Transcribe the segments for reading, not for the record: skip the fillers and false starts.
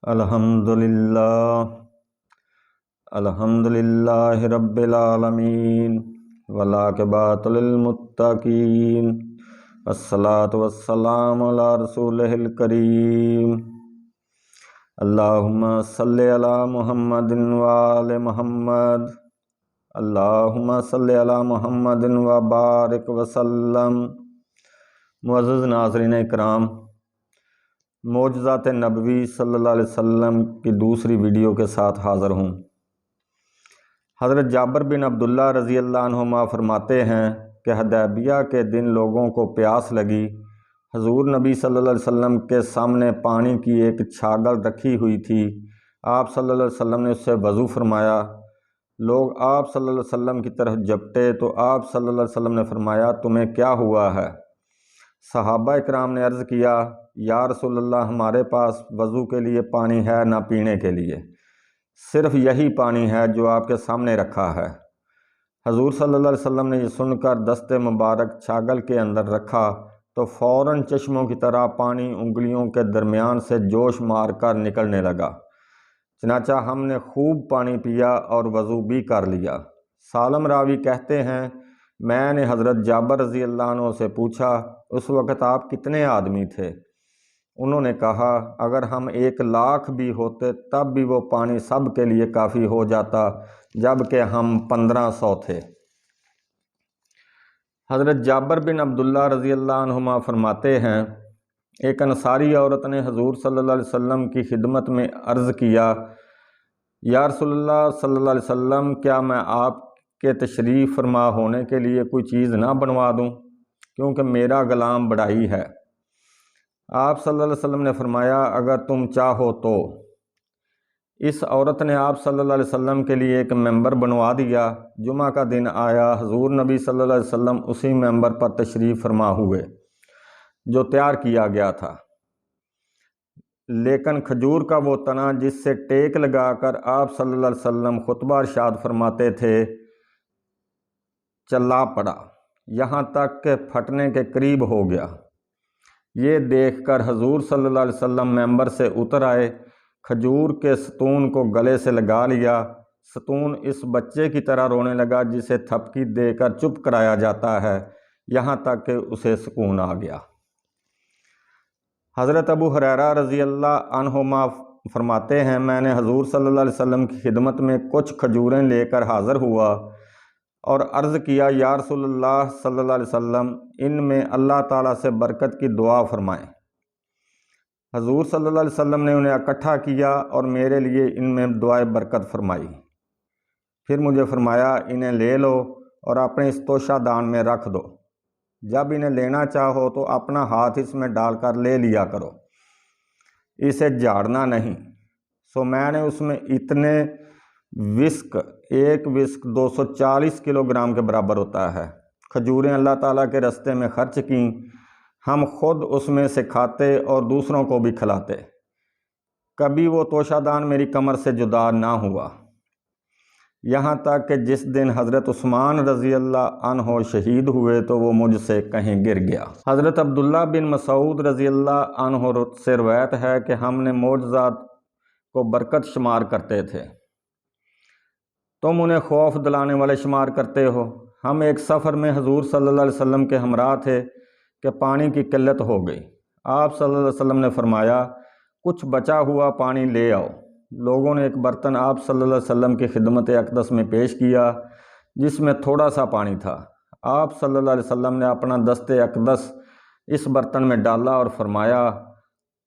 الحمدللہ الحمدللہ رب العالمین والعاقبۃ للمتقین والصلاۃ والسلام علی رسولہ الکریم اللہم صلی علی محمد وآل محمد اللہم صلی علی محمد وبارک وسلم۔ معزز ناظرین اکرام، معجزات نبوی صلی اللہ علیہ وسلم کی دوسری ویڈیو کے ساتھ حاضر ہوں۔ حضرت جابر بن عبداللہ رضی اللہ عنہما فرماتے ہیں کہ حدیبیہ کے دن لوگوں کو پیاس لگی۔ حضور نبی صلی اللہ علیہ وسلم کے سامنے پانی کی ایک چھاگل رکھی ہوئی تھی۔ آپ صلی اللہ علیہ وسلم نے اس سے وضو فرمایا۔ لوگ آپ صلی اللہ علیہ وسلم کی طرف جھپٹے تو آپ صلی اللہ علیہ وسلم نے فرمایا، تمہیں کیا ہوا ہے؟ صحابہ اکرام نے عرض کیا، یا رسول اللہ، ہمارے پاس وضو کے لیے پانی ہے نہ پینے کے لیے، صرف یہی پانی ہے جو آپ کے سامنے رکھا ہے۔ حضور صلی اللہ علیہ وسلم نے یہ سن کر دست مبارک چھاگل کے اندر رکھا تو فوراً چشموں کی طرح پانی انگلیوں کے درمیان سے جوش مار کر نکلنے لگا۔ چنانچہ ہم نے خوب پانی پیا اور وضو بھی کر لیا۔ سالم راوی کہتے ہیں، میں نے حضرت جابر رضی اللہ عنہ سے پوچھا، اس وقت آپ کتنے آدمی تھے؟ انہوں نے کہا، اگر ہم 1,00,000 بھی ہوتے تب بھی وہ پانی سب کے لیے کافی ہو جاتا، جبکہ ہم 1500 تھے۔ حضرت جابر بن عبداللہ رضی اللہ عنہما فرماتے ہیں، ایک انصاری عورت نے حضور صلی اللہ علیہ وسلم کی خدمت میں عرض کیا، یا رسول اللہ صلی اللہ علیہ وسلم، کیا میں آپ کے تشریف فرما ہونے کے لیے کوئی چیز نہ بنوا دوں، کیونکہ میرا غلام بڑھائی ہے؟ آپ صلی اللہ علیہ وسلم نے فرمایا، اگر تم چاہو تو۔ اس عورت نے آپ صلی اللہ علیہ وسلم کے لیے ایک ممبر بنوا دیا۔ جمعہ کا دن آیا، حضور نبی صلی اللہ علیہ وسلم اسی ممبر پر تشریف فرما ہوئے جو تیار کیا گیا تھا، لیکن کھجور کا وہ تنا جس سے ٹیک لگا کر آپ صلی اللہ علیہ وسلم خطبہ ارشاد فرماتے تھے، چلا پڑا، یہاں تک کہ پھٹنے کے قریب ہو گیا۔ یہ دیکھ کر حضور صلی اللہ علیہ وسلم ممبر سے اتر آئے، کھجور کے ستون کو گلے سے لگا لیا۔ ستون اس بچے کی طرح رونے لگا جسے تھپکی دے کر چپ کرایا جاتا ہے، یہاں تک کہ اسے سکون آ گیا۔ حضرت ابو ہریرہ رضی اللہ عنہما فرماتے ہیں، میں نے حضور صلی اللہ علیہ وسلم کی خدمت میں کچھ کھجوریں لے کر حاضر ہوا اور عرض کیا، یا رسول اللہ صلی اللہ علیہ وسلم، ان میں اللہ تعالیٰ سے برکت کی دعا فرمائیں۔ حضور صلی اللہ علیہ وسلم نے انہیں اکٹھا کیا اور میرے لیے ان میں دعائے برکت فرمائی۔ پھر مجھے فرمایا، انہیں لے لو اور اپنے اس توشہ دان میں رکھ دو، جب انہیں لینا چاہو تو اپنا ہاتھ اس میں ڈال کر لے لیا کرو، اسے جھاڑنا نہیں۔ سو میں نے اس میں اتنے وسق، ایک وسق 240 کلو گرام کے برابر ہوتا ہے، کھجوریں اللہ تعالیٰ کے راستے میں خرچ کیں۔ ہم خود اس میں سے کھاتے اور دوسروں کو بھی کھلاتے۔ کبھی وہ توشہ دان میری کمر سے جدا نہ ہوا، یہاں تک کہ جس دن حضرت عثمان رضی اللہ عنہ شہید ہوئے تو وہ مجھ سے کہیں گر گیا۔ حضرت عبداللہ بن مسعود رضی اللہ عنہ سے روایت ہے کہ ہم نے معجزات کو برکت شمار کرتے تھے، تم انہیں خوف دلانے والے شمار کرتے ہو۔ ہم ایک سفر میں حضور صلی اللہ علیہ وسلم کے ہمراہ تھے کہ پانی کی قلت ہو گئی۔ آپ صلی اللہ علیہ وسلم نے فرمایا، کچھ بچا ہوا پانی لے آؤ۔ لوگوں نے ایک برتن آپ صلی اللہ علیہ وسلم کی خدمت اقدس میں پیش کیا جس میں تھوڑا سا پانی تھا۔ آپ صلی اللہ علیہ وسلم نے اپنا دست اقدس اس برتن میں ڈالا اور فرمایا،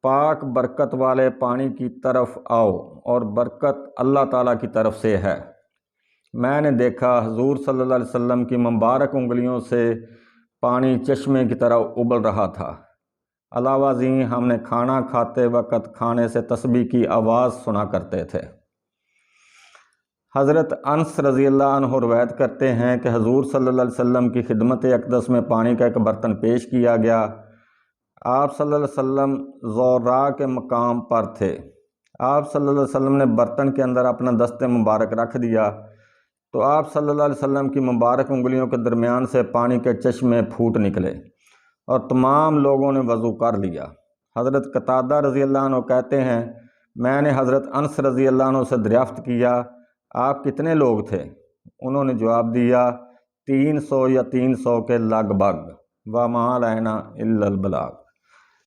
پاک برکت والے پانی کی طرف آؤ، اور برکت اللہ تعالیٰ کی طرف سے ہے۔ میں نے دیکھا حضور صلی اللہ علیہ وسلم کی مبارک انگلیوں سے پانی چشمے کی طرح ابل رہا تھا۔ علاوہ ازیں ہم نے کھانا کھاتے وقت کھانے سے تسبیح کی آواز سنا کرتے تھے۔ حضرت انس رضی اللہ عنہ روایت کرتے ہیں کہ حضور صلی اللہ علیہ وسلم کی خدمت اقدس میں پانی کا ایک برتن پیش کیا گیا۔ آپ صلی اللہ علیہ وسلم زوراء کے مقام پر تھے۔ آپ صلی اللہ علیہ وسلم نے برتن کے اندر اپنا دست مبارک رکھ دیا تو آپ صلی اللہ علیہ وسلم کی مبارک انگلیوں کے درمیان سے پانی کے چشمے پھوٹ نکلے اور تمام لوگوں نے وضو کر لیا۔ حضرت قتادہ رضی اللہ عنہ کہتے ہیں، میں نے حضرت انس رضی اللہ عنہ سے دریافت کیا آپ کتنے لوگ تھے؟ انہوں نے جواب دیا 300 یا 300 کے لگ بھگ، وما علینا الا البلاغ۔